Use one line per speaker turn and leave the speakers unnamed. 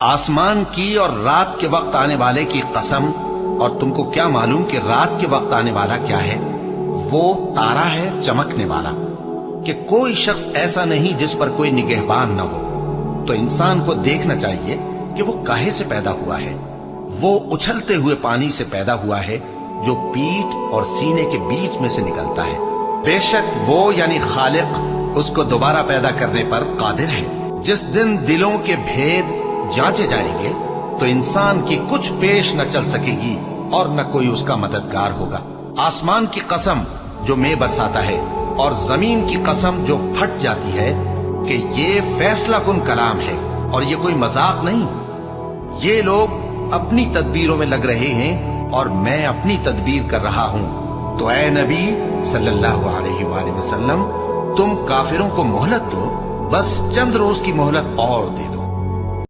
आसमान की और रात के वक्त आने वाले की कसम, और तुमको क्या मालूम कि रात के वक्त आने वाला क्या है? वो तारा है चमकने वाला, कि कोई शख्स ऐसा नहीं जिस पर कोई निगहबान न हो। तो इंसान को देखना चाहिए कि वो काहे से पैदा हुआ है। वो उछलते हुए पानी से पैदा हुआ है जो पीठ और सीने के बीच में से निकलता है। बेशक वो यानी खालिक उसको दोबारा पैदा करने पर कादिर है। जिस दिन दिलों के भेद जांचे जाएंगे तो इंसान की कुछ पेश न चल सकेगी और न कोई उसका मददगार होगा। आसमान की कसम जो मेघ बरसाता है, और जमीन की कसम जो फट जाती है, कि ये फैसला कुन कलाम है और ये कोई मजाक नहीं। ये लोग अपनी तदबीरों में लग रहे हैं और मैं अपनी तदबीर कर रहा हूं। तो ऐ नबी सल्लल्लाहु अलैहि वसल्लम, तुम काफिरों को मोहलत दो, बस चंद रोज की मोहलत और दे दो।